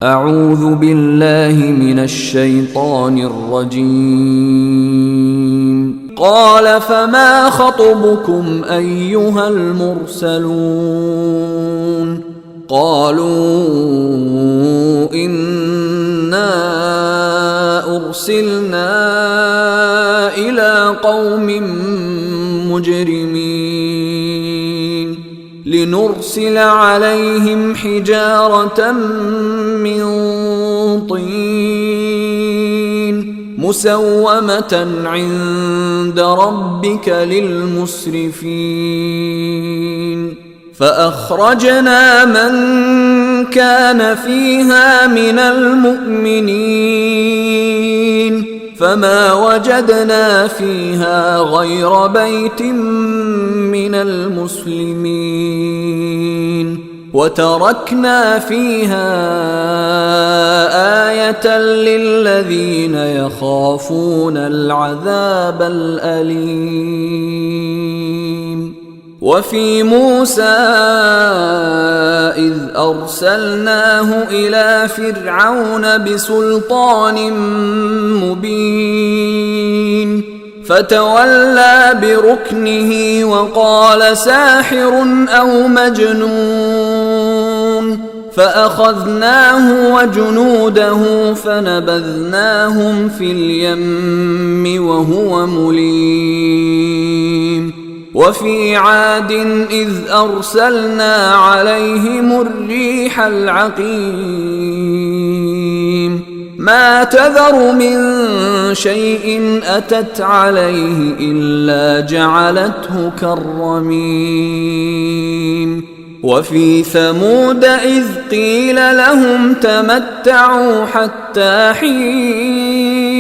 أعوذ بالله من الشيطان الرجيم. قال فما خطبكم أيها المرسلون؟ قالوا إنا أرسلنا إلى قوم مجرمين لنرسل عليهم حجارة من طين مسومة عند ربك للمسرفين فأخرجنا من كان فيها من المؤمنين فما وجدنا فيها غير بيت من المسلمين وتركنا فيها آية للذين يخافون العذاب الأليم. وفي موسى إذ أرسلناه إلى فرعون بسلطان مبين فتولى بركنه وقال ساحر أو مجنون فأخذناه وجنوده فنبذناهم في اليم وهو مليم. وفي عاد إذ أرسلنا عليهم الريح العقيم ما تذر من شيء أتت عليه إلا جعلته كالرميم. وفي ثمود إذ قيل لهم تمتعوا حتى حين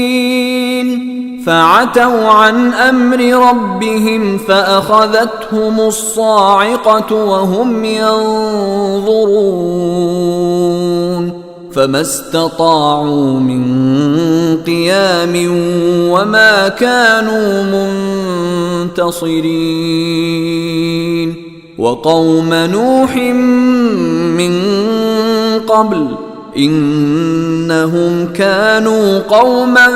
فعتوا عن أمر ربهم فأخذتهم الصاعقة وهم ينظرون فما استطاعوا من قيام وما كانوا منتصرين. وقوم نوح من قبل إنهم كانوا قوما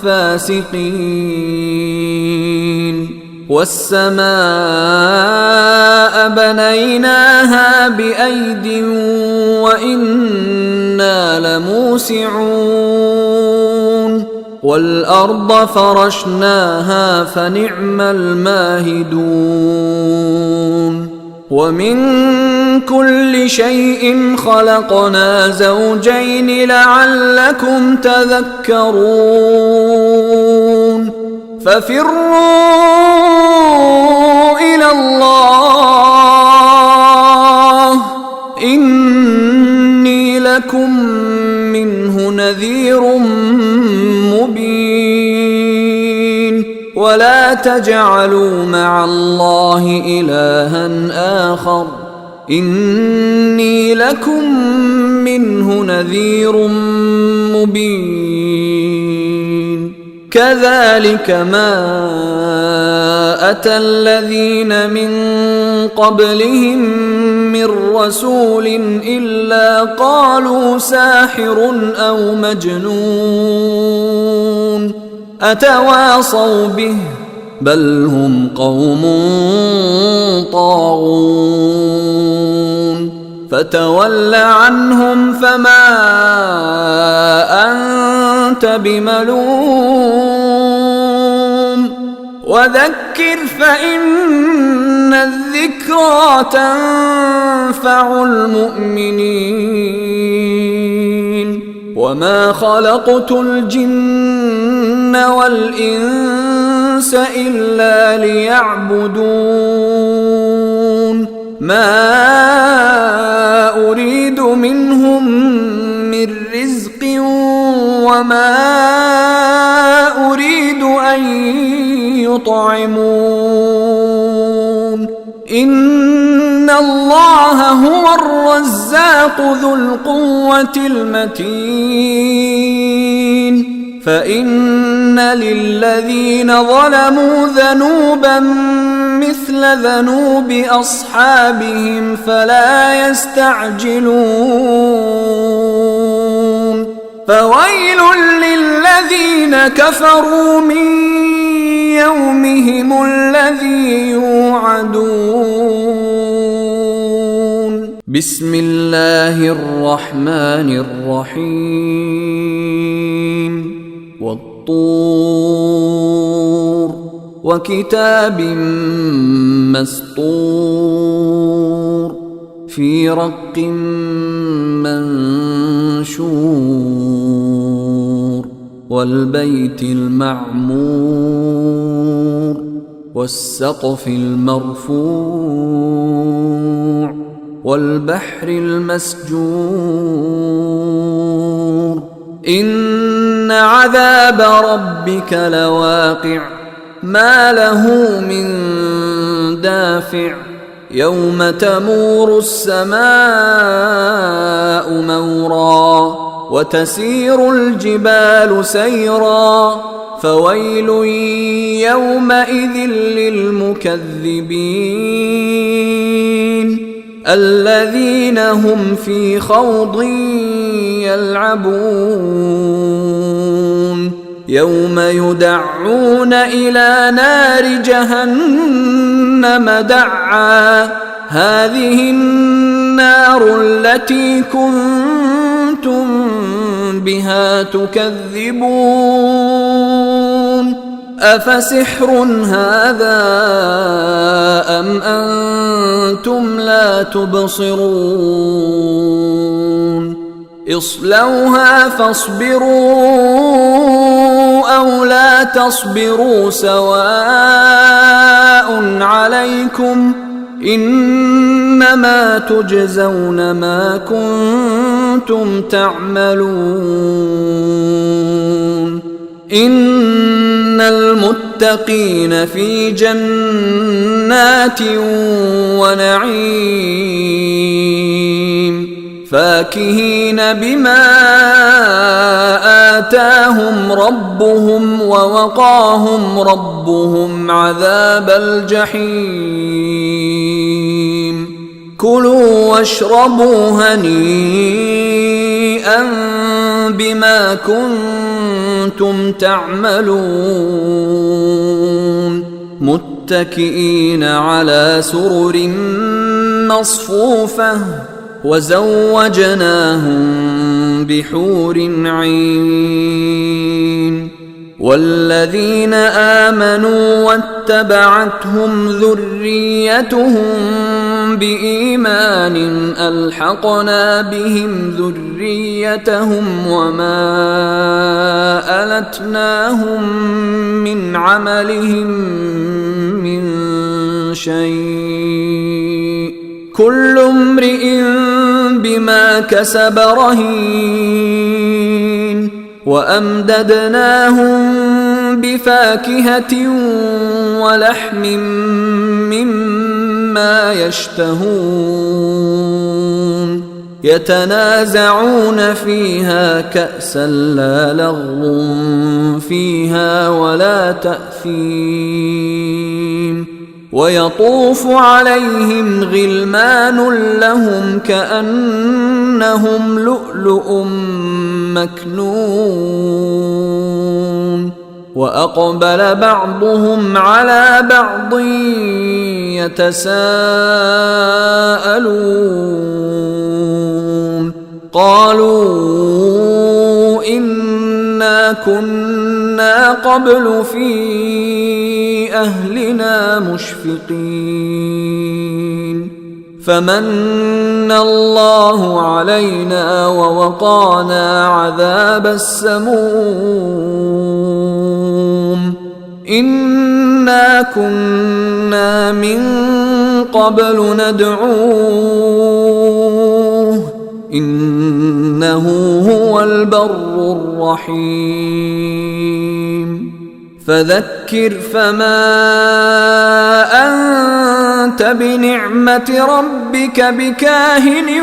فاسقين. والسماء بنيناها بأيد وإنا لموسعون والأرض فرشناها فنعم الماهدون. ومن كل شيء خلقنا زوجين لعلكم تذكرون. ففروا إلى الله إني لكم منه نذير مبين. ولا تجعلوا مع الله إلها آخر إني لكم منه نذير مبين. كذلك ما أتى الذين من قبلهم من رسول إلا قالوا ساحر أو مجنون أتواصوا به بل هم قوم طاغون. فتول عنهم فما أنت بملوم وذكر فإن الذكرى تنفع المؤمنين. وما خلقت الجن والإنس إلا ليعبدون ما أريد منهم من رزق وما أريد أن يطعمون إن الله هو الرزاق ذو القوة المتين. فإن للذين ظلموا ذنوبا مثل ذنوب أصحابهم فلا يستعجلون فويل للذين كفروا من يومهم الذي يوعدون بسم الله الرحمن الرحيم والطور وكتاب مسطور في رق منشور والبيت المعمور والسقف المرفوع والبحر المسجور إن عذاب ربك لواقع ما له من دافع يوم تمور السماء مورا وتسير الجبال سيرا فويل يومئذ للمكذبين الذين هم في خوض يلعبون يوم يدعون إلى نار جهنم دعا هذه النار التي كنتم بها تكذبون أفسحر هذا أم أنتم لا تبصرون اصلوها فاصبروا أو لا تصبروا سواء عليكم إنما تجزون ما كنتم تعملون إن المتقين في جنات ونعيم فاكهين بما آتاهم ربهم ووقاهم ربهم عذاب الجحيم كلوا واشربوا هنيئا بما كنتم تعملون متكئين على سرر مصفوفة وزوجناهم بحور عين والذين آمنوا واتبعتهم ذريتهم بإيمان ألحقنا بهم ذريتهم وما ألتناهم من عملهم من شيء كل امرئ بما كسب رهين وأمددناهم بفاكهة ولحم مما يشتهون يتنازعون فيها كأسا لا لغو فيها ولا تأثيم ويطوف عليهم غلمان لهم كأنهم لؤلؤ مكنون وأقبل بعضهم على بعض يتساءلون قالوا إنا كنا قبل في أهلنا مشفقين فمن الله علينا ووقانا عذاب السموم إنا كنا من قبل ندعوه إنه هو البر الرحيم فذكر فما أنت بنعمة ربك بكاهن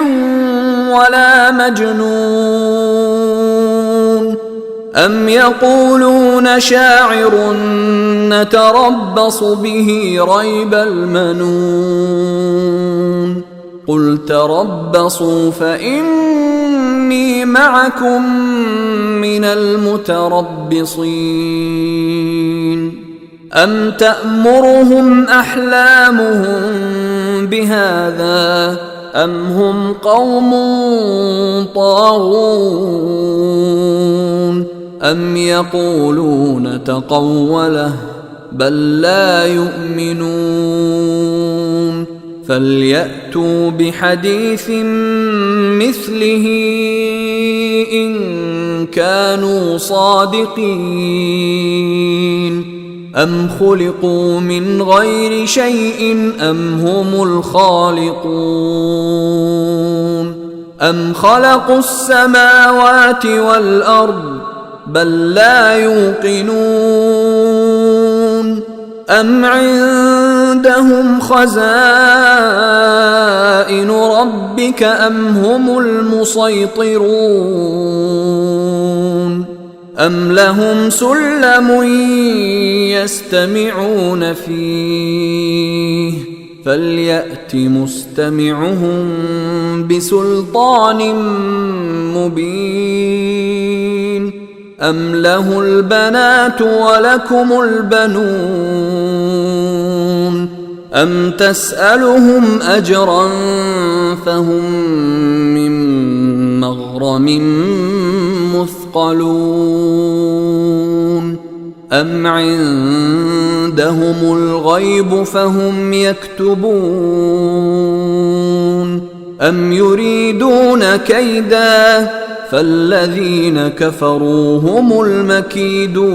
ولا مجنون أم يقولون شاعر نتربص به ريب المنون قل تربصوا فإني معكم من المتربصين أم تأمرهم أحلامهم بهذا أم هم قوم طاغون أم يقولون تقوله بل لا يؤمنون فليأتوا بحديث مثله إن كانوا صادقين أم خلقوا من غير شيء أم هم الخالقون أم خلقوا السماوات والأرض بل لا يوقنون أم عندهم خزائن ربك أم هم المسيطرون أم لهم سلم يستمعون فيه فليأت مستمعهم بسلطان مبين أم له البنات ولكم البنون أم تسألهم أجرا فهم من مغرم مثقلون أم عندهم الغيب فهم يكتبون أم يريدون كيدا فالذين كفروا هم المكيدون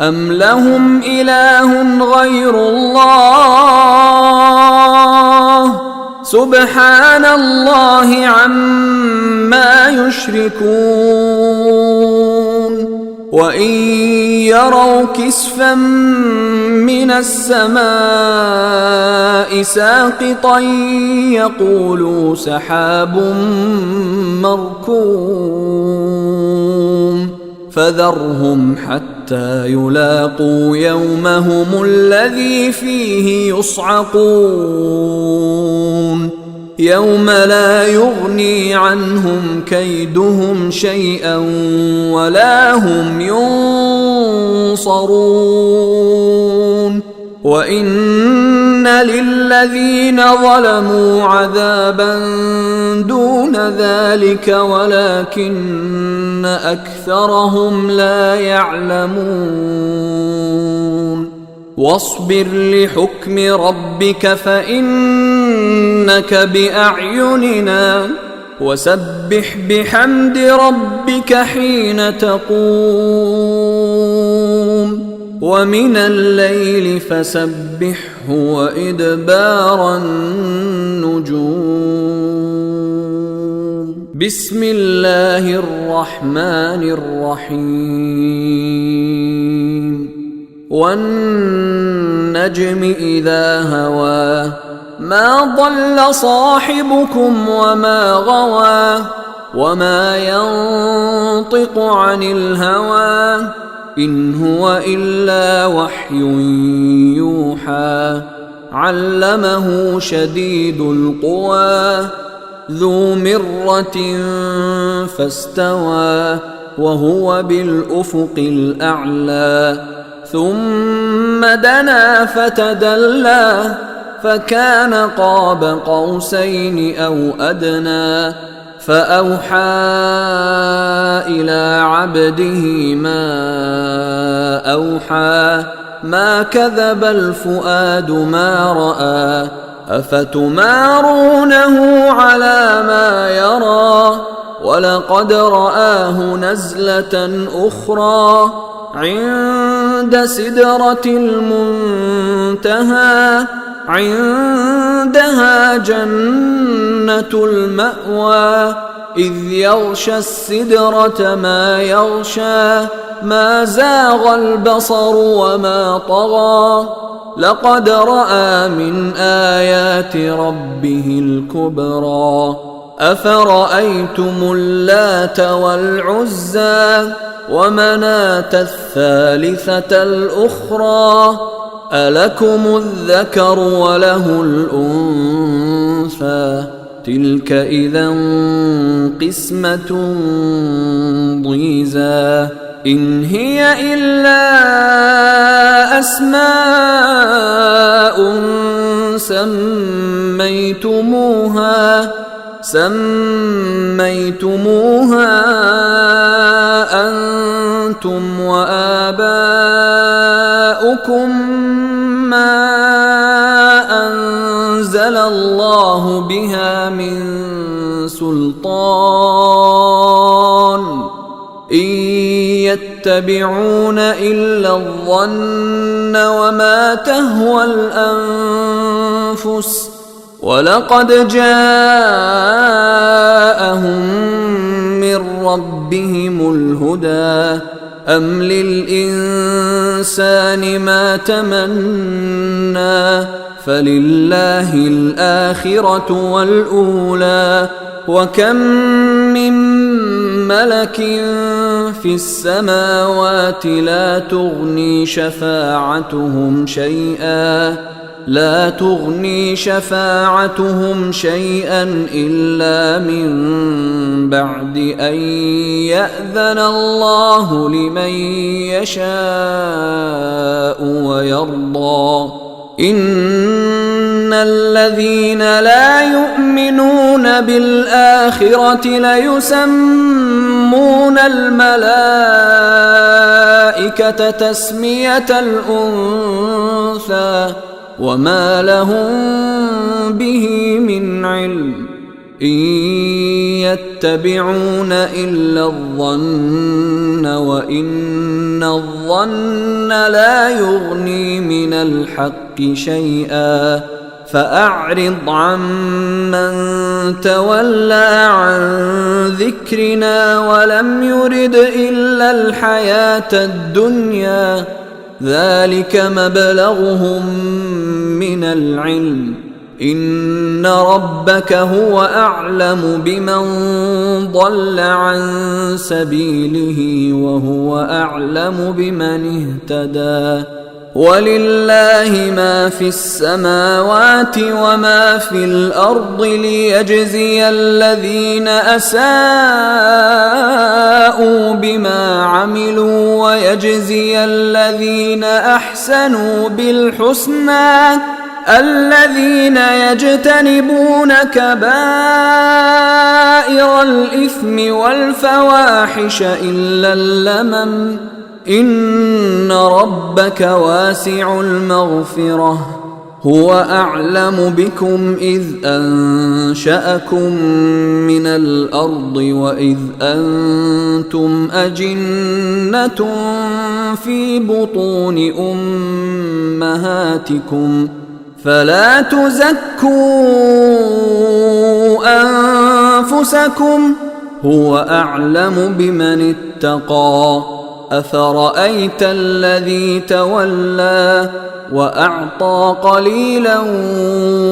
أم لهم إله غير الله سبحان الله عما يشركون وإن يروا كسفا من السماء ساقطا يقولوا سحاب مركوم فذرهم حتى يلاقوا يومهم الذي فيه يصعقون يوم لا يغني عنهم كيدهم شيئا ولا هم ينصرون وإن للذين ظلموا عذابا دون ذلك ولكن أكثرهم لا يعلمون واصبر لحكم ربك فإنك بأعيننا وسبح بحمد ربك حين تقوم ومن الليل فسبحه وإدبار النجوم بسم الله الرحمن الرحيم والنجم إذا هوى ما ضل صاحبكم وما غوى وما ينطق عن الهوى إن هو إلا وحي يوحى علمه شديد القوى ذو مرة فاستوى وهو بالأفق الأعلى ثم دنا فتدلى فكان قاب قوسين أو أدنى فأوحى إلى عبده ما أوحى ما كذب الفؤاد ما رأى أفتمارونه على ما يرى ولقد رآه نزلة أخرى عند سدرة المنتهى عندها جنة المأوى إذ يغشى السدرة ما يغشى ما زاغ البصر وما طغى لقد رأى من آيات ربه الكبرى أفرأيتم اللات والعزى ومناة الثالثة الأخرى ألكم الذكر وله الأنثى تلك إذا قسمة ضيزى إن هي إلا أسماء سميتموها أنتم وآباؤكم ما أنزل الله بها من سلطان إن يتبعون إلا الظن وما تهوى الأنفس ولقد جاءهم من ربهم الهدى أم للإنسان ما تمنى فلله الآخرة والأولى وكم من ملك في السماوات لا تغني شفاعتهم شيئا إلا من بعد أن يأذن الله لمن يشاء ويرضى إن الذين لا يؤمنون بالآخرة ليسمون الملائكة تسمية الأنثى وما لهم به من علم إن يتبعون إلا الظن وإن الظن لا يغني من الحق شيئا فأعرض عمن تولى عن ذكرنا ولم يرد إلا الحياة الدنيا ذلك مبلغهم من العلم إن ربك هو أعلم بمن ضل عن سبيله وهو أعلم بمن اهتدى ولله ما في السماوات وما في الأرض ليجزي الذين أساءوا بما عملوا ويجزي الذين أحسنوا بالحسنى الذين يجتنبون كبائر الإثم والفواحش إلا اللمم إن ربك واسع المغفرة هو أعلم بكم إذ أنشأكم من الأرض وإذ أنتم أجنة في بطون أمهاتكم فلا تزكوا أنفسكم هو أعلم بمن اتقى أفرأيت الذي تولى وأعطى قليلا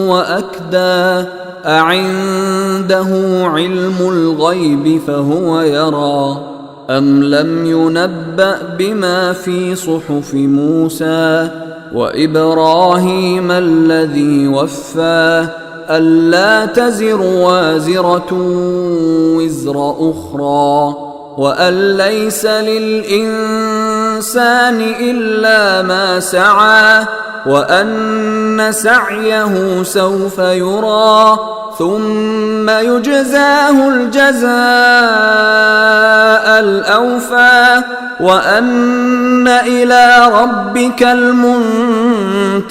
وأكدى أعنده علم الغيب فهو يرى أم لم ينبأ بما في صحف موسى وإبراهيم الذي وفى ألا تزر وازرة وزر أخرى وأن ليس للإنسان إلا ما سعى وأن سعيه سوف يرى ثم يجزاه الجزاء الأوفى وأن إلى ربك المنتهى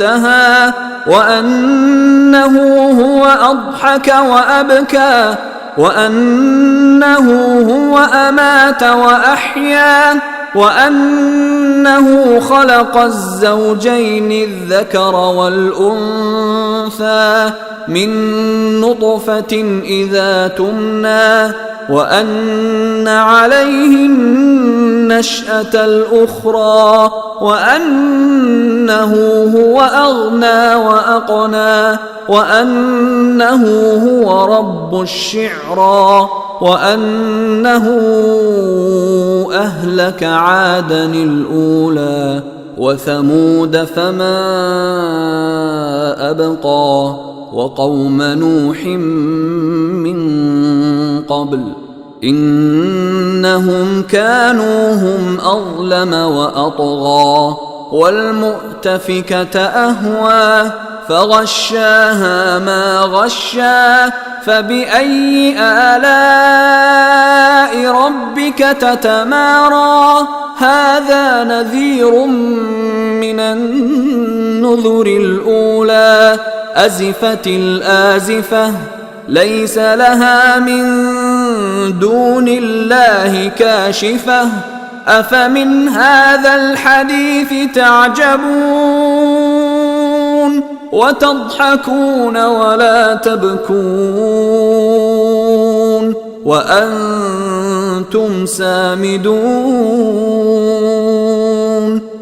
وأنه هو أضحك وأبكى وأنه هو أمات وأحيا وأنه خلق الزوجين الذكر والأنثى من نطفة إذا تمنى وأن عليه النشأة الأخرى وأنه هو أغنى وأقنى وأنه هو رب الشعرى وأنه أهلك عادا الأولى وثمود فما أبقى وقوم نوح من قبل إنهم كانوا هم أظلم وأطغى والمؤتفكة أهوى فغشاها ما غشا فبأي آلاء ربك تتمارى هذا نذير من النذر الأولى أزفت الآزفة ليس لها من دون الله كاشفة أفمن هذا الحديث تعجبون وتضحكون ولا تبكون وأنتم سامدون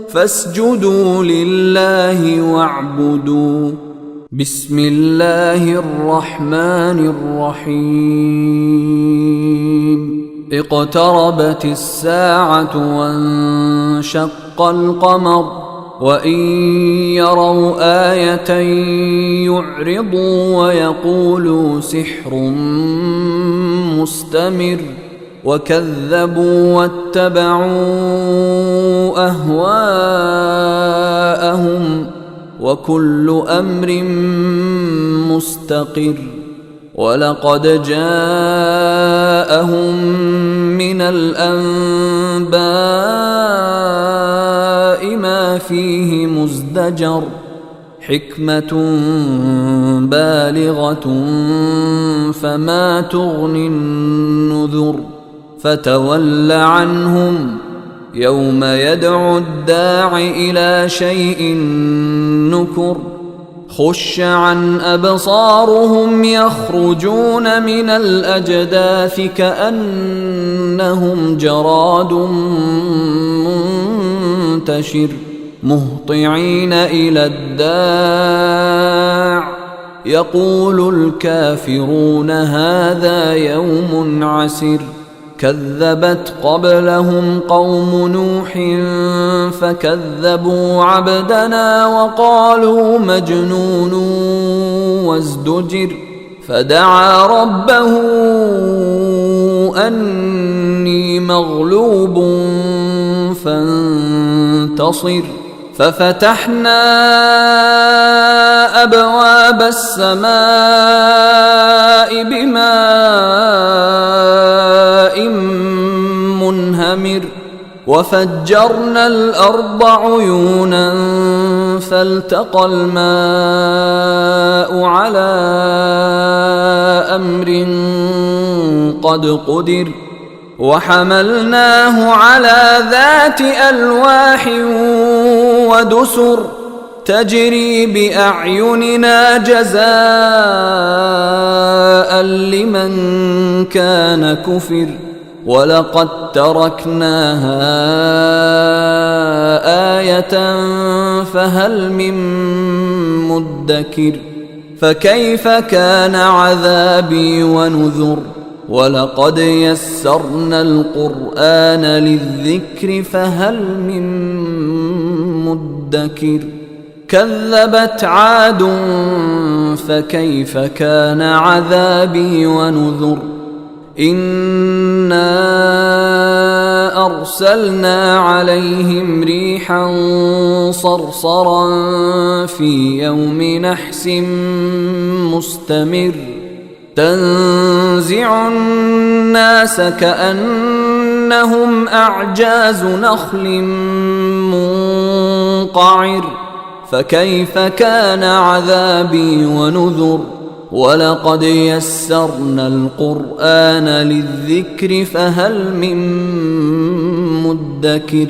فاسجدوا لله واعبدوا بسم الله الرحمن الرحيم اقتربت الساعة وانشق القمر وإن يروا آية يعرضوا ويقولوا سحر مستمر وكذبوا واتبعوا أهواءهم وكل أمر مستقر ولقد جاءهم من الأنباء ما فيه مزدجر حكمة بالغة فما تغني النذر فتول عنهم يوم يدعو الداع إلى شيء نكر خش عن أبصارهم يخرجون من الأجداث كأنهم جراد منتشر مهطعين إلى الداع يقول الكافرون هذا يوم عسر كذبت قبلهم قوم نوح فكذبوا عبدنا وقالوا مجنون وازدجر فدعا ربه أني مغلوب فانتصر ففتحنا أبواب السماء بماء منهمر وفجرنا الأرض عيونا فالتقى الماء على أمر قد قدر وحملناه على ذات ألواح ودسر تجري بأعيننا جزاء لمن كان كفر ولقد تركناها آية فهل من مدكر فكيف كان عذابي ونذر ولقد يسرنا القرآن للذكر فهل من مدكر كذبت عاد فكيف كان عذابي ونذر إنا أرسلنا عليهم ريحا صرصرا في يوم نحس مستمر تنزع الناس كأنهم أعجاز نخل منقعر فكيف كان عذابي ونذر ولقد يسرنا القرآن للذكر فهل من مدكر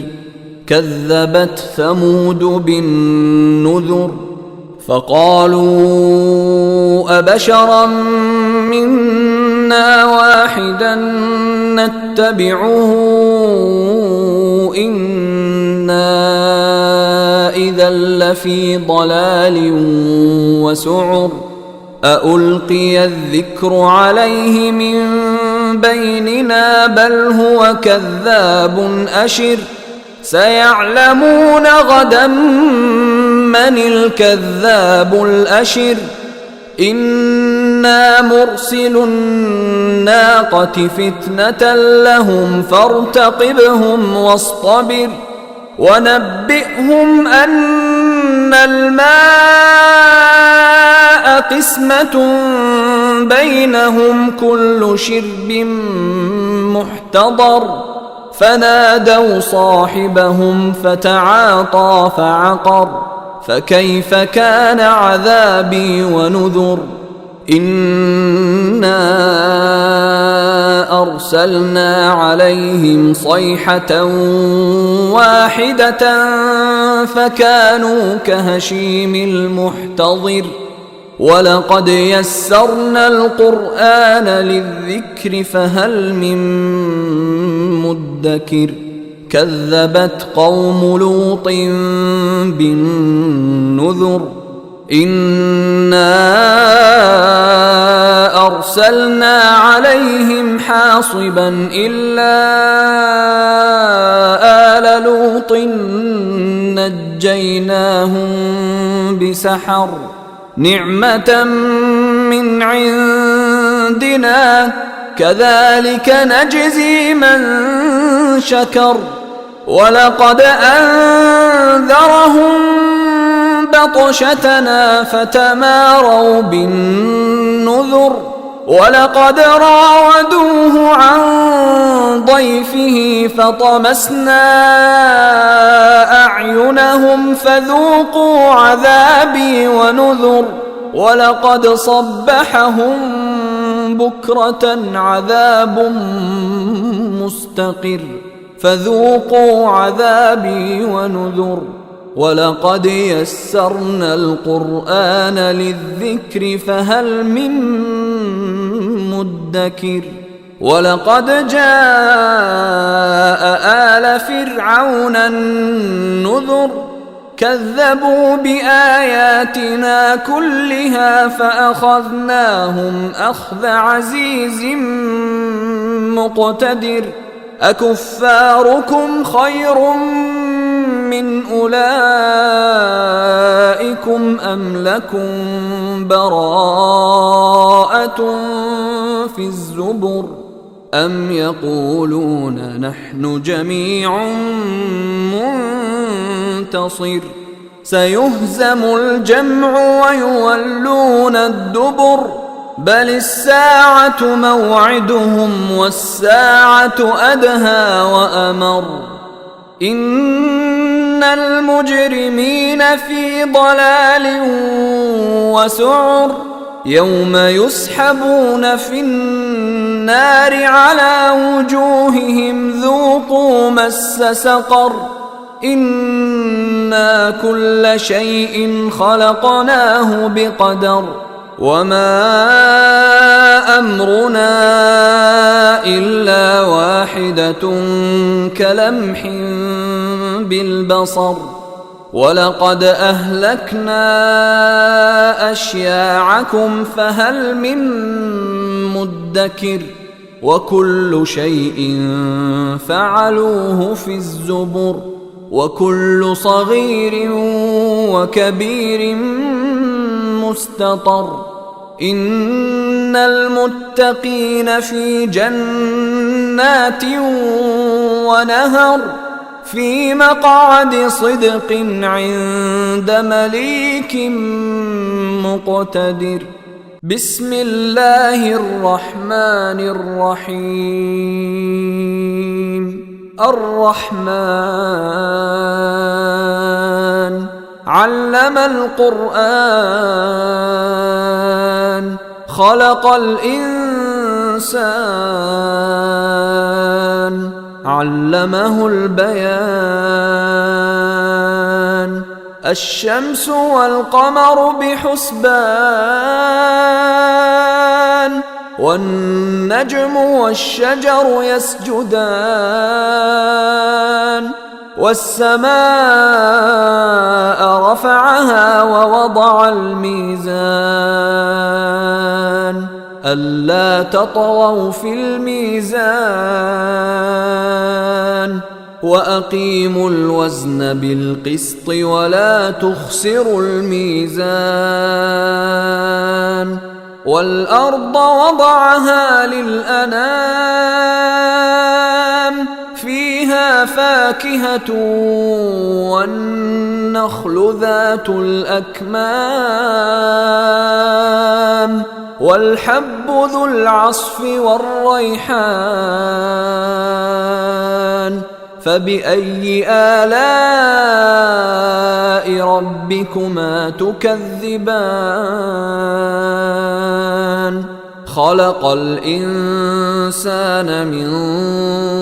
كذبت ثمود بالنذر فقالوا أبشرا منا واحدا واحدا نتبعه إنا إذا لفي ضلال وسعر أألقي الذكر عليه من بيننا بل هو كذاب أشر سيعلمون غدا من الكذاب الأشر إنا مرسل الناقة فتنة لهم فارتقبهم واصطبر ونبئهم أن الماء قسمة بينهم كل شرب محتضر فنادوا صاحبهم فتعاطى فعقر فكيف كان عذابي ونذر إنا أرسلنا عليهم صيحة واحدة فكانوا كهشيم المحتضر ولقد يسرنا القرآن للذكر فهل من مدكر كذبت قوم لوط بالنذر إنا أرسلنا عليهم حاصبا إلا آل لوط نجيناهم بسحر نعمة من عندنا كذلك نجزي من شكر ولقد أنذرهم بطشتنا فتماروا بالنذر ولقد راودوه عن ضيفه فطمسنا أعينهم فذوقوا عذابي ونذر ولقد صبحهم بكرة عذاب مستقر فذوقوا عذابي ونذر ولقد يسرنا القرآن للذكر فهل من مدكر ولقد جاء آل فرعون النذر كذبوا بآياتنا كلها فأخذناهم أخذ عزيز مقتدر أكفاركم خير من أولئكم أم لكم براءة في الزبر أم يقولون نحن جميع منتصر سيهزم الجمع ويولون الدبر بل الساعة موعدهم والساعة أدهى وأمر إن المجرمين في ضلال وسعر يوم يسحبون في النار على وجوههم ذوقوا مس سقر إنا كل شيء خلقناه بقدر وما أمرنا إلا واحدة كلمح بالبصر ولقد أهلكنا أشياعكم فهل من مدكر وكل شيء فعلوه في الزبر وكل صغير وكبير مستطر إن المتقين في جنات ونهر في مقعد صدق عند مليك مقتدر بسم الله الرحمن الرحيم الرحمن علم القرآن خلق الإنسان علمه البيان الشمس والقمر بحسبان والنجم والشجر يسجدان والسماء رفعها ووضع الميزان ألا تطغوا في الميزان وأقيموا الوزن بالقسط ولا تخسروا الميزان والأرض وضعها للأنام فيها فاكهة والنخل ذات الأكمام والحب ذو العصف والريحان فبأي آلاء ربكما تكذبان خلق الإنسان من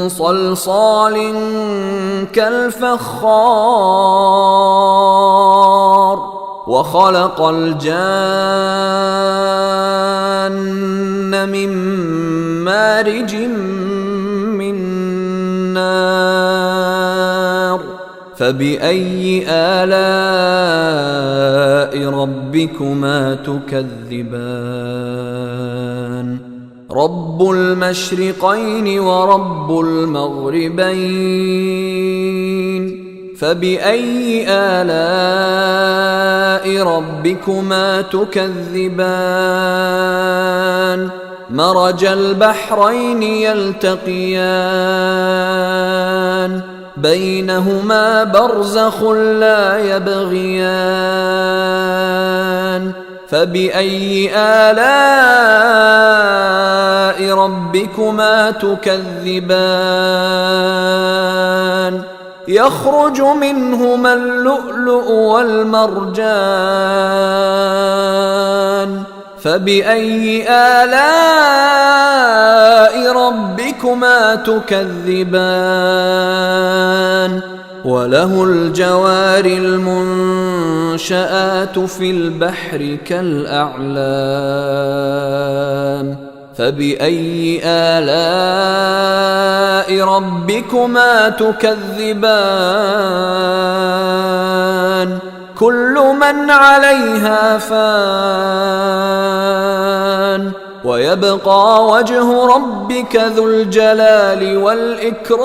صلصال كالفخار وخلق الجان من مارج من نار فبأي آلاء ربكما تكذبان رب المشرقين ورب المغربين فبأي آلاء ربكما تكذبان مرج البحرين يلتقيان بينهما برزخ لا يبغيان فبأي آلاء ربكما تكذبان يخرج منهما اللؤلؤ والمرجان فبأي آلاء ربكما تكذبان وله الجوار المنشآت في البحر كالأعلام فبأي آلاء ربكما تكذبان كل من عليها فان ويبقى وجه ربك ذو الجلال والإكرام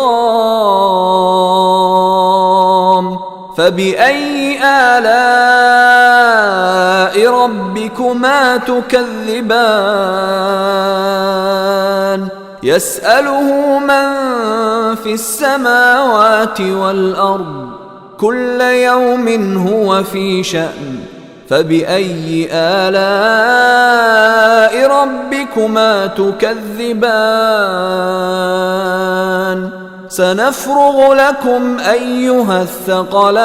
فبأي آلاء ربكما تكذبان يسأله من في السماوات والأرض كل يوم هو في شأن فبأي آلاء ربكما تكذبان سنفرغ لكم أيها الثقلان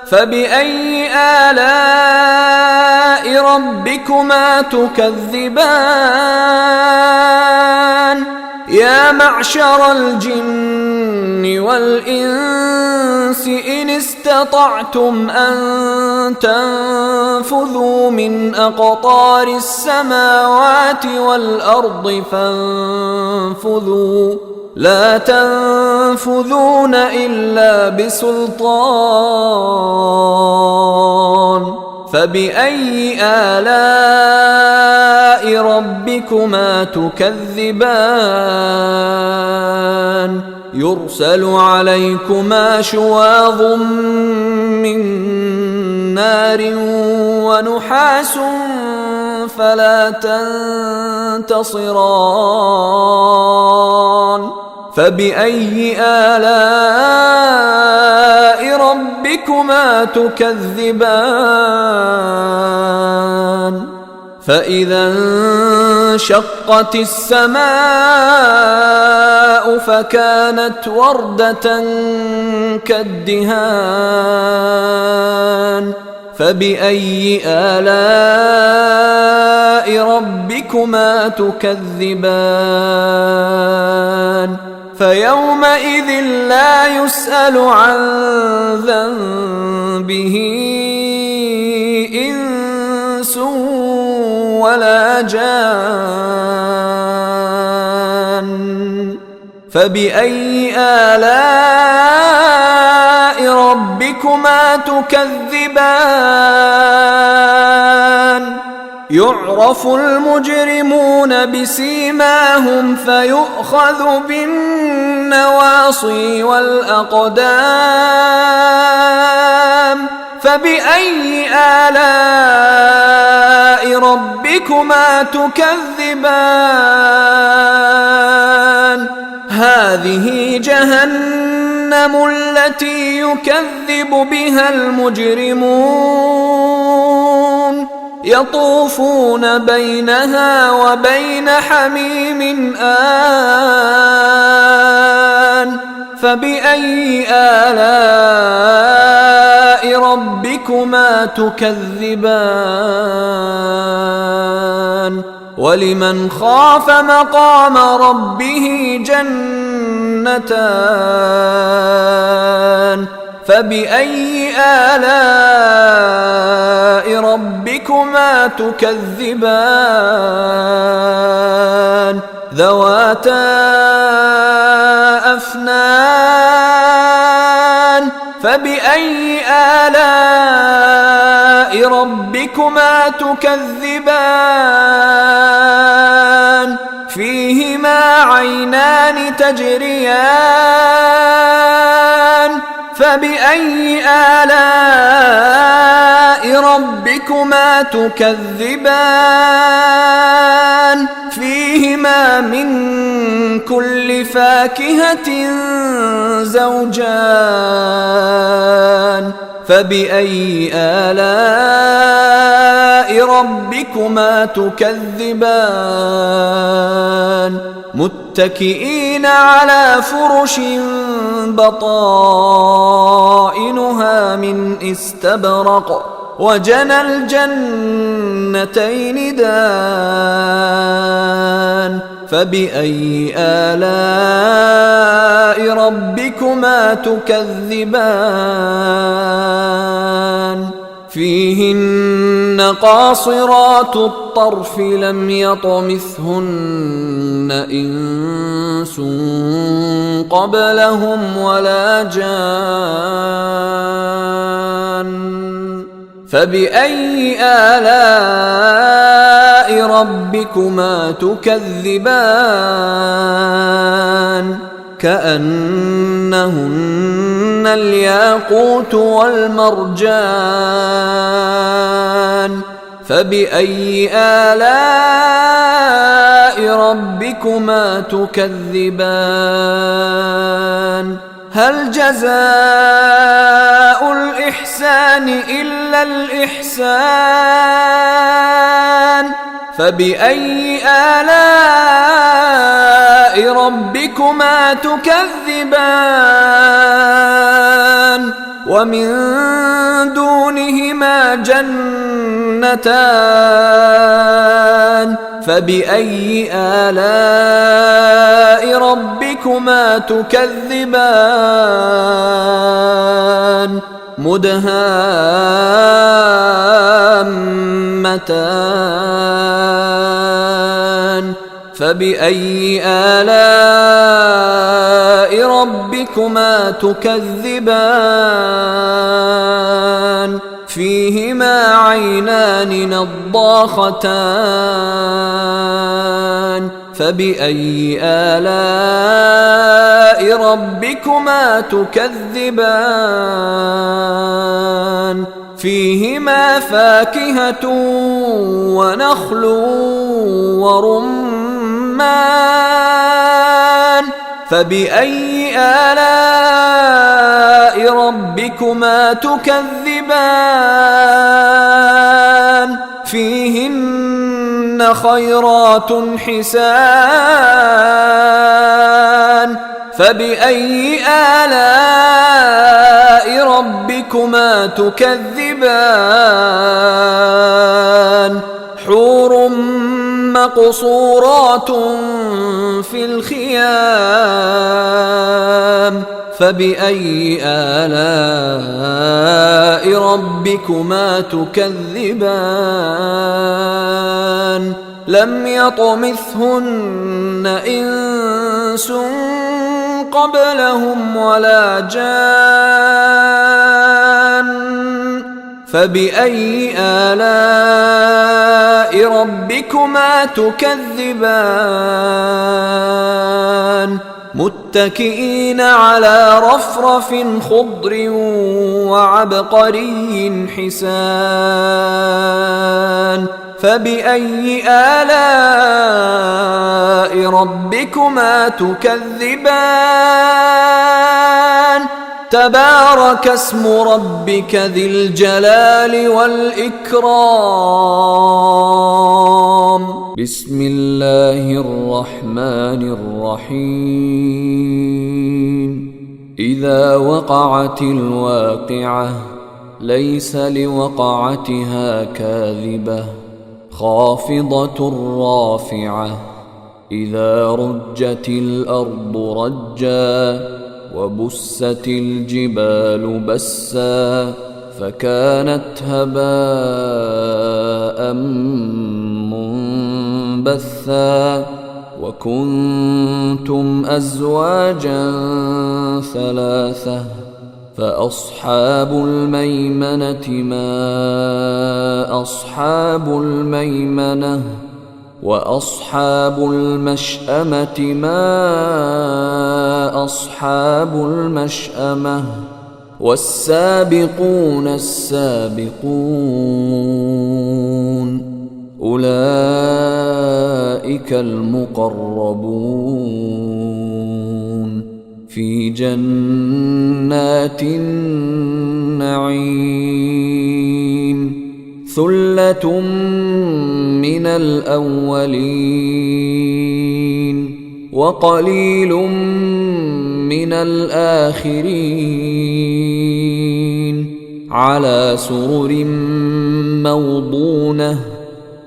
فبأي آلاء ربكما تكذبان يا معشر الجن والإنس إن استطعتم أن تنفذوا من أقطار السماوات والأرض فانفذوا لا تنفذون إلا بسلطان فبأي آلاء ربكما تكذبان يرسل عليكما شواظ من نار ونحاس فلا تنتصران فبأي آلاء ربكما تكذبان فإذا انشقت السماء فكانت وردة كالدهان فبأي آلاء ربكما تكذبان فيومئذ لا يسأل عن ذنبه إنس ولا جان فبأي آلاء ربكما تكذبان يعرف المجرمون بسيماهم فيؤخذ بالنواصي والأقدام فبأي آلاء ربكما تكذبان هذه جهنم التي يكذب بها المجرمون يطوفون بينها وبين حميم آن فبأي آلاء ربكما تكذبان ولمن خاف مقام ربه جنتان فبأي آلاء ربكما تكذبان ذواتا أفنان فبأي آلاء ربكما تكذبان فيهما عينان تجريان فبأي آلاء ربكما تكذبان فيهما من كل فاكهة زوجان فبأي آلاء ربكما تكذبان متكئين على فرش بطائنها من استبرق وجنى الجنتين دان فبأي آلاء ربكما تكذبان فيهن قاصرات الطرف لم يطمثهن إنس قبلهم ولا جان فبأي آلاء ربكما تكذبان كأنهن الياقوت والمرجان فبأي آلاء ربكما تكذبان هل جزاء الإحسان إلا الإحسان فبأي آلاء ربكما تكذبان ومن دونهما جنتان فبأي آلاء ربكما تكذبان مدهامتان فبأي آلاء ربكما تكذبان فيهما عينان نضاختان فبأي آلاء ربكما تكذبان فيهما فاكهة ونخل ورمان فبأي آلاء ربكما تكذبان فيهن خيرات حسان فبأي آلاء ربكما تكذبان حور مقصورات في الخيام فبأي آلاء ربكما تكذبان لم يطمثهن إنس قبلهم ولا جان فبأي آلاء ربكما تكذبان متكئين على رفرف خضر وعبقري حسان فبأي آلاء ربكما تكذبان تبارك اسم ربك ذي الجلال والإكرام بسم الله الرحمن الرحيم إذا وقعت الواقعة ليس لوقعتها كاذبة خافضة رافعة إذا رجت الأرض رجا وبست الجبال بسا فكانت هباء منبثا وكنتم أزواجا ثلاثة فأصحاب الميمنة ما أصحاب الميمنة وأصحاب المشأمة ما أصحاب المشأمة والسابقون السابقون أولئك المقربون في جنات النعيم ثلة من الأولين وقليل من الآخرين على سرر موضونة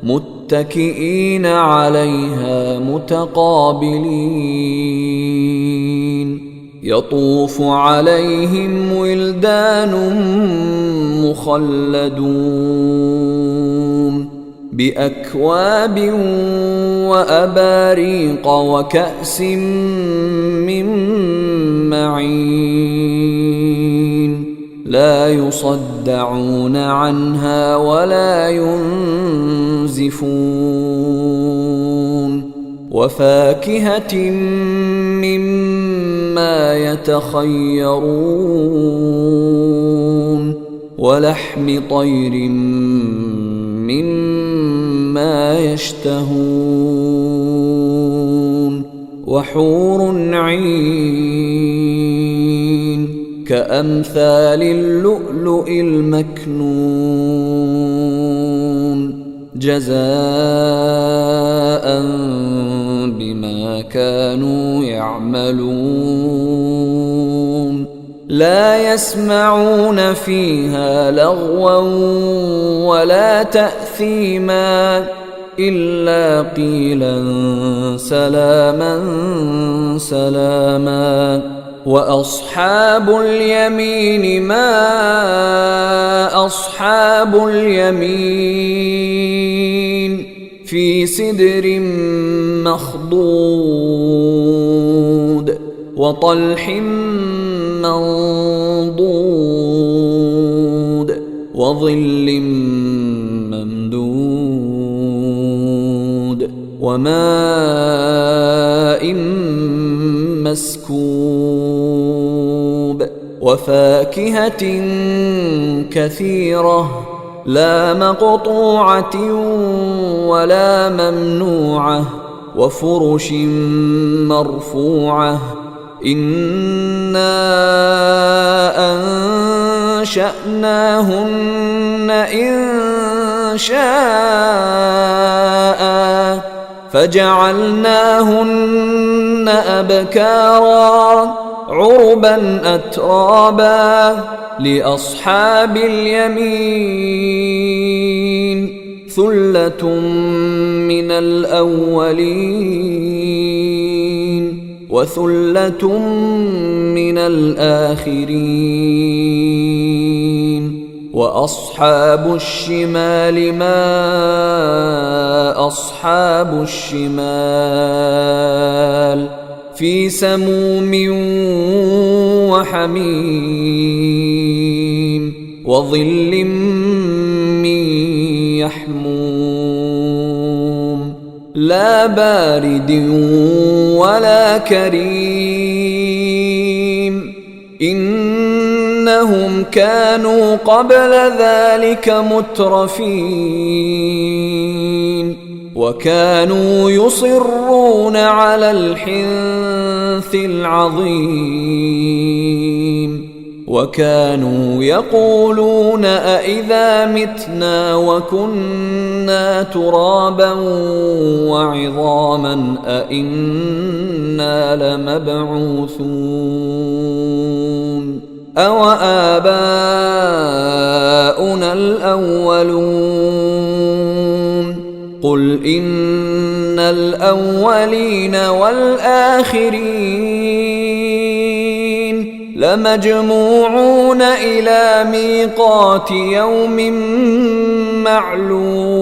متكئين عليها متقابلين يطوف عليهم ولدان مخلدون بأكواب وأباريق وكأس من معين لا يصدعون عنها ولا ينزفون وفاكهة مما يتخيرون ولحم طير مما يشتهون وحور عين كأمثال اللؤلؤ المكنون جزاء بما كانوا يعملون لا يسمعون فيها لغوا ولا تأثيما إلا قيلا سلاما سلاما وأصحاب اليمين ما أصحاب اليمين في سدر مخضود وطلح منضود وظل ممدود وماء مسكوب وفاكهة كثيرة لا مقطوعة ولا ممنوعة وفرش مرفوعة إنا أنشأناهن إن شاء فجعلناهن أبكارا عربا أترابا لأصحاب اليمين ثلة من الأولين وثلة من الآخرين وأصحاب الشمال ما أصحاب الشمال في سموم وحميم وظل من يحموم لا بارد ولا كريم إنهم كانوا قبل ذلك مترفين وكانوا يصرون على الحنث العظيم وكانوا يقولون أإذا متنا وكنا ترابا وعظاما أإنا لمبعوثون أوآباؤنا الأولون قل إن الأولين والآخرين لمجموعون إلى ميقات يوم معلوم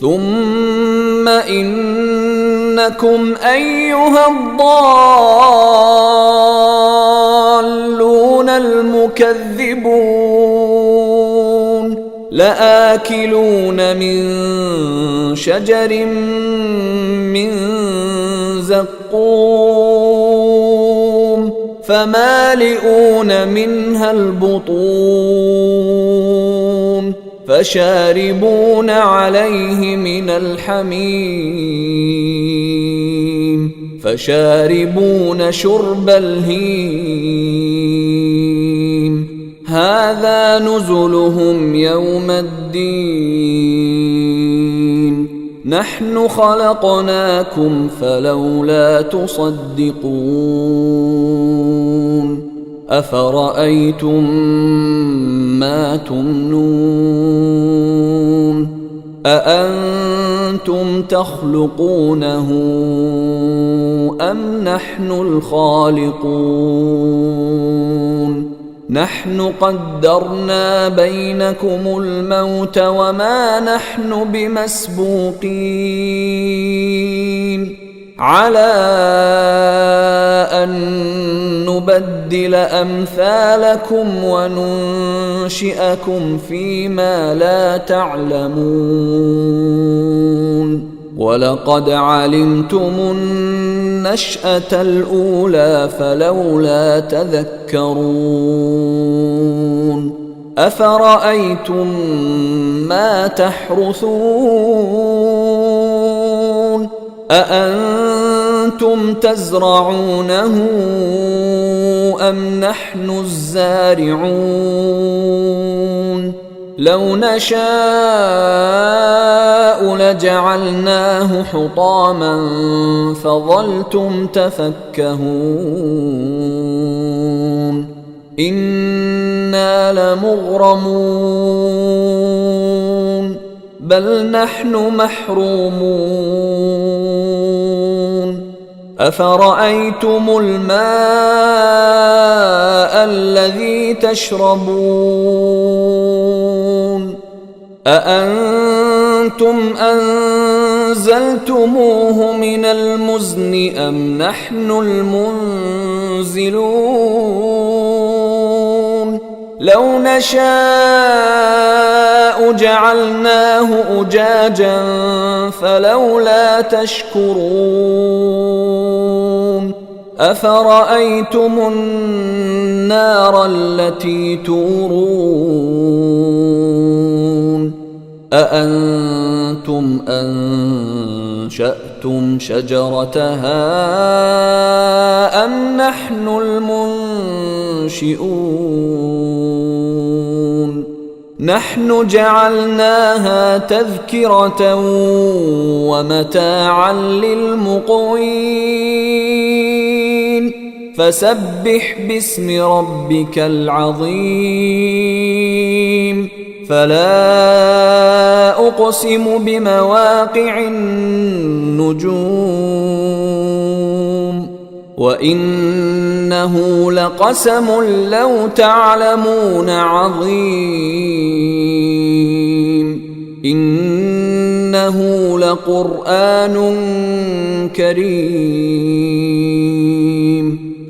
ثم إنكم أيها الضالون المكذبون لآكلون من شجر من زقوم فمالئون منها البطون فشاربون عليه من الحميم فشاربون شرب الهيم هذا نزلهم يوم الدين نحن خلقناكم فلولا تصدقون أفرأيتم ما تمنون أأنتم تخلقونه أم نحن الخالقون نحن قدرنا بينكم الموت وما نحن بمسبوقين على أن نبدل أمثالكم وننشئكم فيما لا تعلمون ولقد علمتم النشأة الأولى فلولا تذكرون أفرأيتم ما تحرثون أأنتم تزرعونه أم نحن الزارعون لو نشاء لجعلناه حطاما فظلتم تفكهون إنا لمغرمون بل نحن محرومون أفرأيتم الماء الذي تشربون أأنتم أنزلتموه من المزن أم نحن المنزلون لو نشاء جعلناه أجاجا فلولا تشكرون أفرأيتم النار التي تورون أأنتم أنشأتم شجرتها أم نحن المنشئون نحن جعلناها تذكرة ومتاعا للمقوين فسبح باسم ربك العظيم فلا أقسم بمواقع النجوم وإنه لقسم لو تعلمون عظيم إنه لقرآن كريم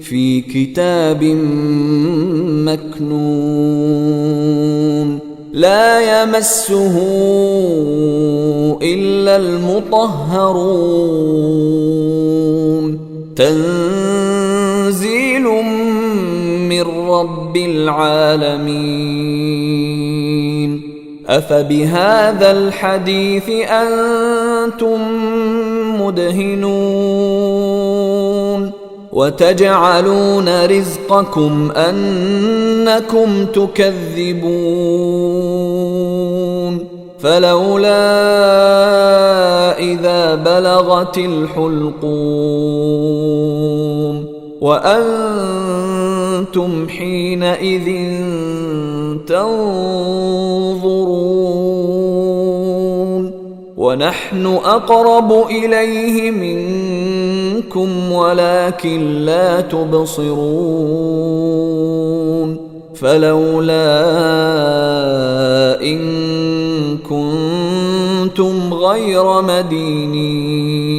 في كتاب مكنون لا يمسه إلا المطهرون تنزيل من رب العالمين أفبهذا الحديث أنتم مدهنون وتجعلون رزقكم أنكم تكذبون فلولا إذا بلغت الحلقوم وأنتم حينئذ تنظرون ونحن أقرب إليه منكم ولكن لا تبصرون فلولا إن كنتم غير مدينين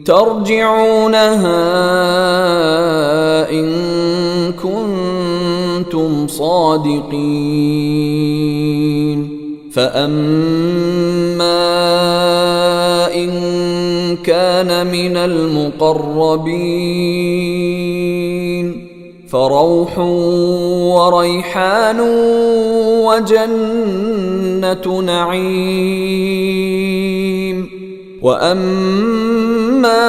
ترجعونها إن كنتم صادقين فأما إن كان من المقربين فروح وريحان وجنة نعيم وأما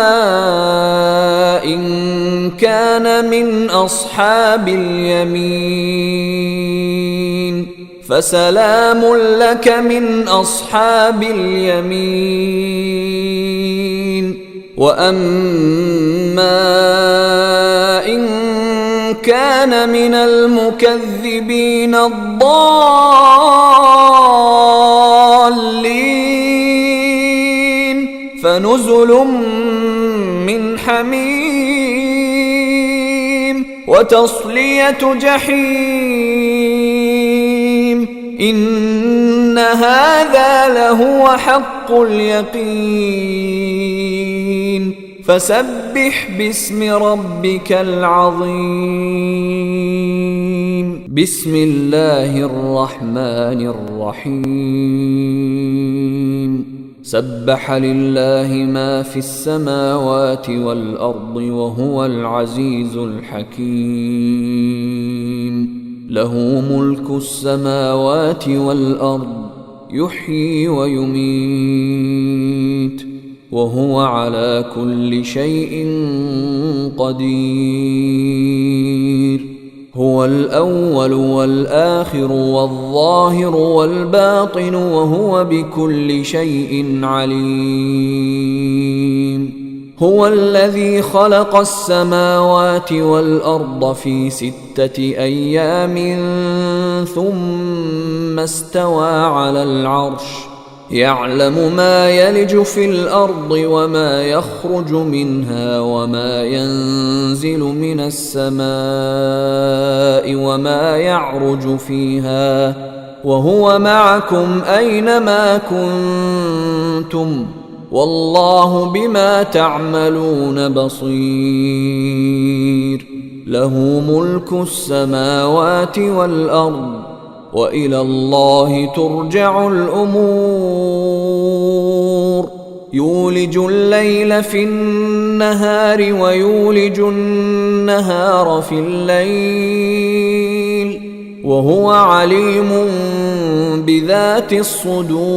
إن كان من أصحاب اليمين فسلام لك من أصحاب اليمين وأما إن كان من المكذبين الضالين فنزل من حميم وتصلية جحيم إن هذا لهو حق اليقين فسبح باسم ربك العظيم بسم الله الرحمن الرحيم سبح لله ما في السماوات والأرض وهو العزيز الحكيم له ملك السماوات والأرض يحيي ويميت وهو على كل شيء قدير هو الأول والآخر والظاهر والباطن وهو بكل شيء عليم هو الذي خلق السماوات والأرض في 6 أيام ثم استوى على العرش يعلم ما يلج في الأرض وما يخرج منها وما ينزل من السماء وما يعرج فيها وهو معكم أينما كنتم والله بما تعملون بصير له ملك السماوات والأرض وإلى الله ترجع الأمور يولج الليل في النهار ويولج النهار في الليل وهو عليم بذات الصدور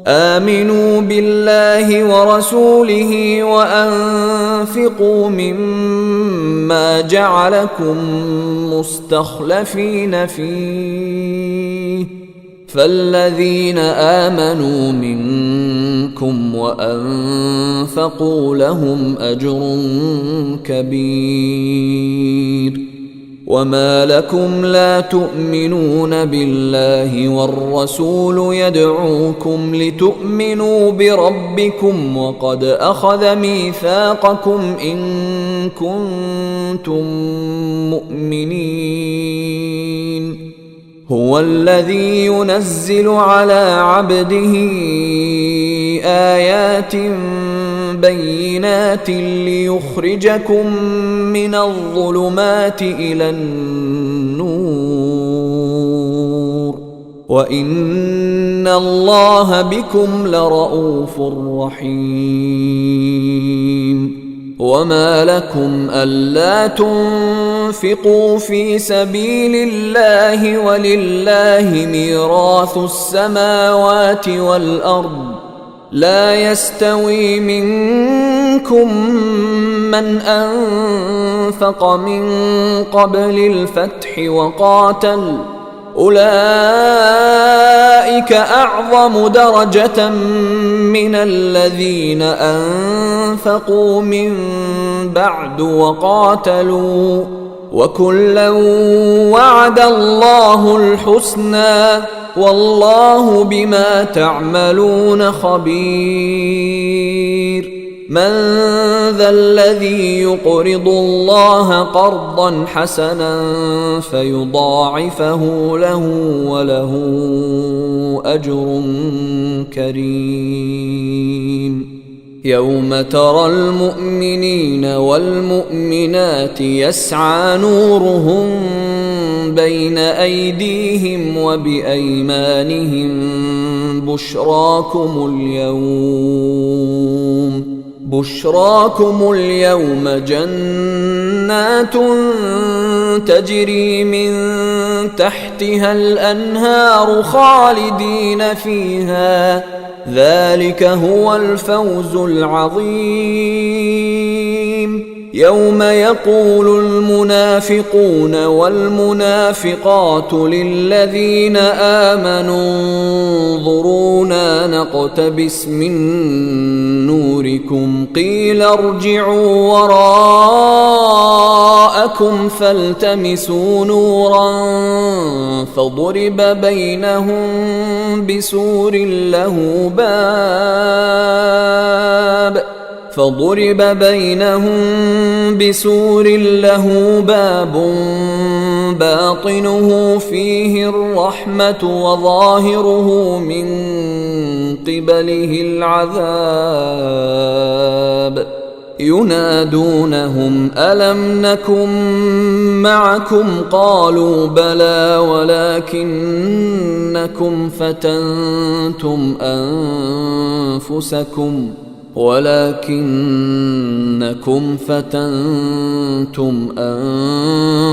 آمنوا بالله ورسوله وأنفقوا مما جعلكم مستخلفين فيه فالذين آمنوا منكم وأنفقوا لهم أجر كبير وما لكم لا تؤمنون بالله والرسول يدعوكم لتؤمنوا بربكم وقد أخذ ميثاقكم إن كنتم مؤمنين. هو الذي ينزل على عبده آيات بينات ليخرجكم من الظلمات إلى النور وإن الله بكم لرءوف رحيم. وما لكم ألا تنفقوا في سبيل الله ولله ميراث السماوات والأرض لا يستوي منكم من أنفق من قبل الفتح وقاتل أولئك أعظم درجة من الذين أنفقوا من بعد وقاتلوا وكلا وعد الله الحسنى والله بما تعملون خبير. من ذا الذي يقرض الله قرضا حسنا فيضاعفه له وله أجر كريم. يوم ترى المؤمنين والمؤمنات يسعى نورهم بين أيديهم وبأيمانهم بشراكم اليوم جنات تجري من تحتها الأنهار خالدين فيها ذلك هو الفوز العظيم. يوم يقول المنافقون والمنافقات للذين آمنوا انظرونا نقتبس من نوركم قيل ارجعوا وراءكم فالتمسوا نورا فضرب بينهم بسور له باب باطنه فيه الرحمة وظاهره من قبله العذاب. ينادونهم ألم نكن معكم قالوا بلى ولكنكم فتنتم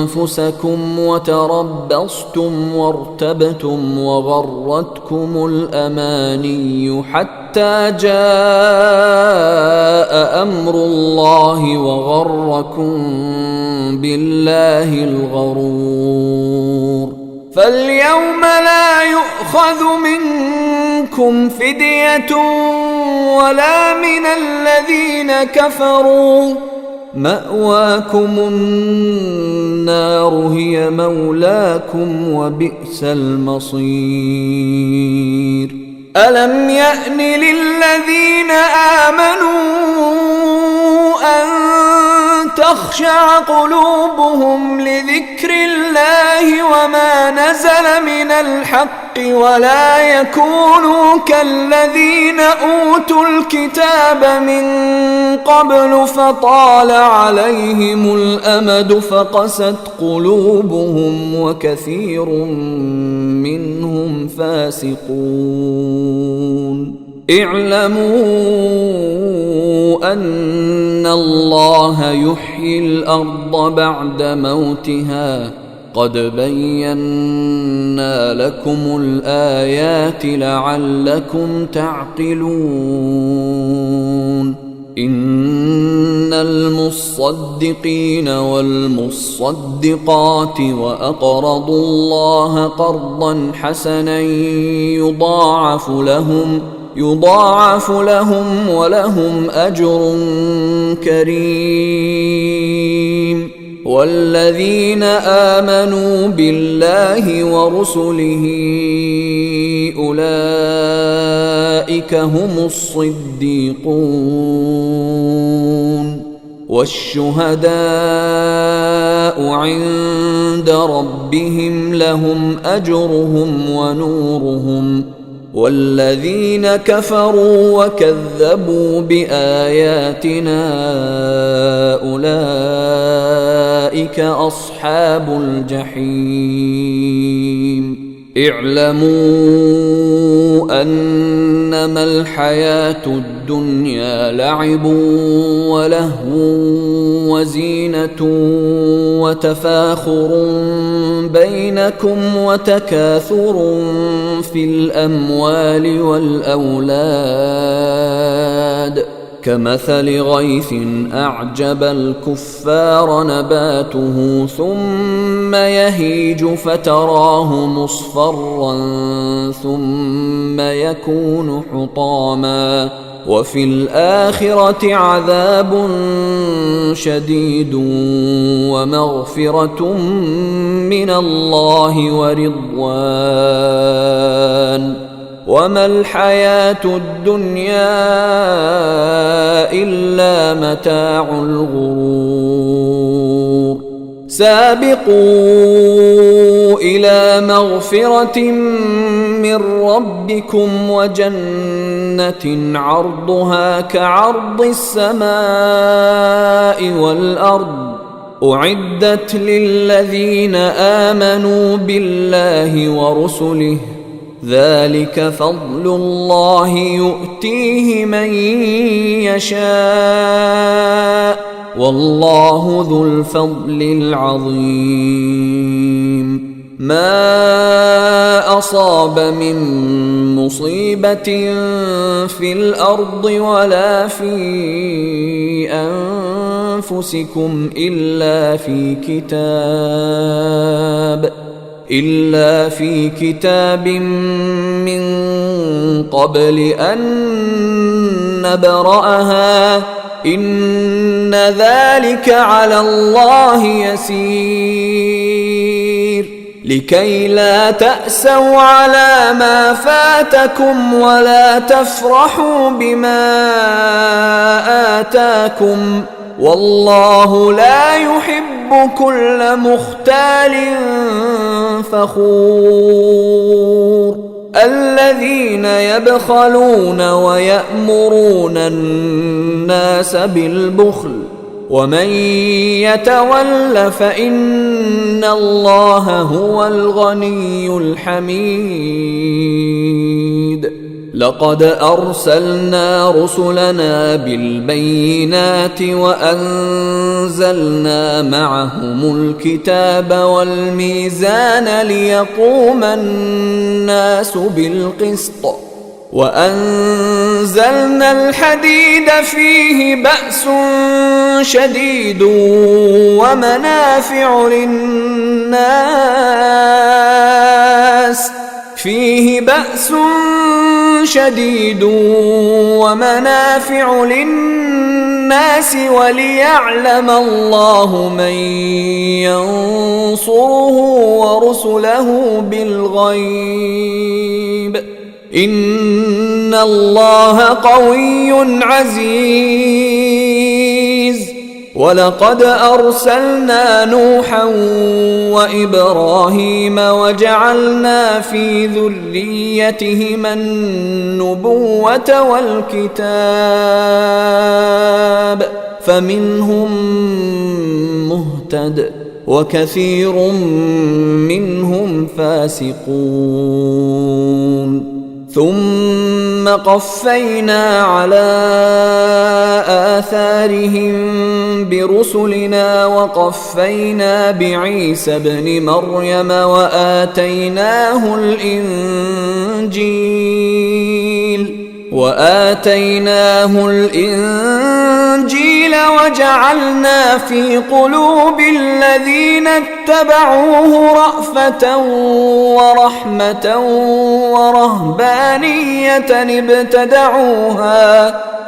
أنفسكم وتربصتم وارتبتم وغرتكم الأماني حتى جاء أمر الله وغركم بالله الغرور. فاليوم لا يؤخذ منكم فدية ولا من الذين كفروا مأواكم النار هي مولاكم وبئس المصير. ألم يأن للذين آمنوا أن تخشع قلوبهم لذكر الله وما نزل من الحق ولا يكونوا كالذين أوتوا الكتاب من قبل فطال عليهم الأمد فقست قلوبهم وكثير منهم فاسقون. اعلموا أن الله يحيي الأرض بعد موتها قد بينا لكم الآيات لعلكم تعقلون. إن المصدقين والمصدقات وأقرضوا الله قرضا حسنا يضاعف لهم ولهم أجر كريم. والذين آمنوا بالله ورسله أولئك هم الصديقون والشهداء عند ربهم لهم أجرهم ونورهم والذين كفروا وكذبوا بآياتنا أولئك أصحاب الجحيم اعلموا أنما الحياة الدنيا لعب ولهو وزينة وتفاخر بينكم وتكاثر في الأموال والأولاد كمثل غيث أعجب الكفار نباته ثم يهيج فتراه مصفرا ثم يكون حطاما وفي الآخرة عذاب شديد ومغفرة من الله ورضوان وما الحياة الدنيا إلا متاع الغرور سابقوا إلى مغفرة من ربكم وجنة عرضها كعرض السماء والأرض أعدت للذين آمنوا بالله ورسله ذلك فضل الله يؤتيه من يشاء والله ذو الفضل العظيم ما أصاب من مصيبة في الأرض ولا في أنفسكم إلا في كتاب من قبل أن نبرأها إن ذلك على الله يسير لكي لا تأسوا على ما فاتكم ولا تفرحوا بما آتاكم والله لا يحب كل مختال فخور الذين يبخلون ويأمرون الناس بالبخل ومن يتول فإن الله هو الغني الحميد لقد أرسلنا رسلنا بالبينات وأنزلنا معهم الكتاب والميزان ليقوم الناس بالقسط وأنزلنا الحديد فيه بأس شديد ومنافع للناس وليعلم الله من ينصره ورسله بالغيب إن الله قوي عزيز ولقد أرسلنا نوحا وإبراهيم وجعلنا في ذريتهما النبوة والكتاب فمنهم مهتد وكثير منهم فاسقون ثم قفينا على آثارهم برسلنا وقفينا بعيسى ابن مريم وآتيناه الإنجيل وجعلنا في قلوب الذين اتبعوه رأفة ورحمة ورهبانية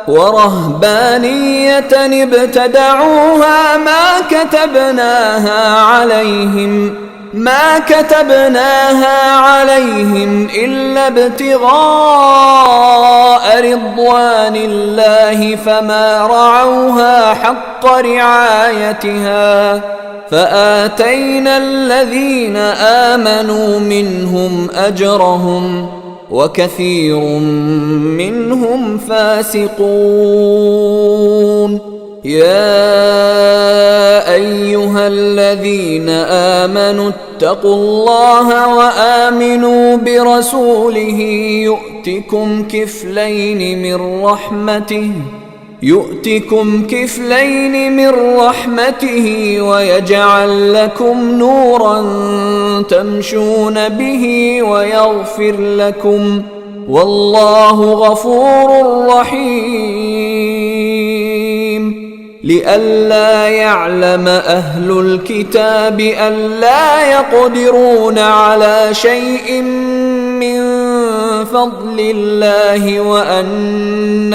ورهبانية ابتدعوها ما كتبناها عليهم إلا ابتغاء رضوان الله فما رعوها حق رعايتها فآتينا الذين آمنوا منهم أجرهم وكثير منهم فاسقون. يا أيها الذين آمنوا اتقوا الله وآمنوا برسوله يؤتكم كفلين من رحمته ويجعل لكم نورا تمشون به ويغفر لكم والله غفور رحيم. لئلا يعلم أهل الكتاب ألا يقدرون على شيء من فضل الله وأن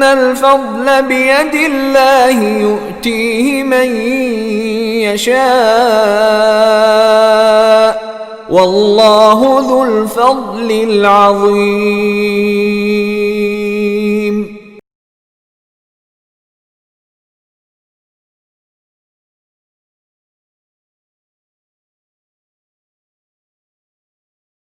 الفضل بيد الله يؤتيه من يشاء والله ذو الفضل العظيم.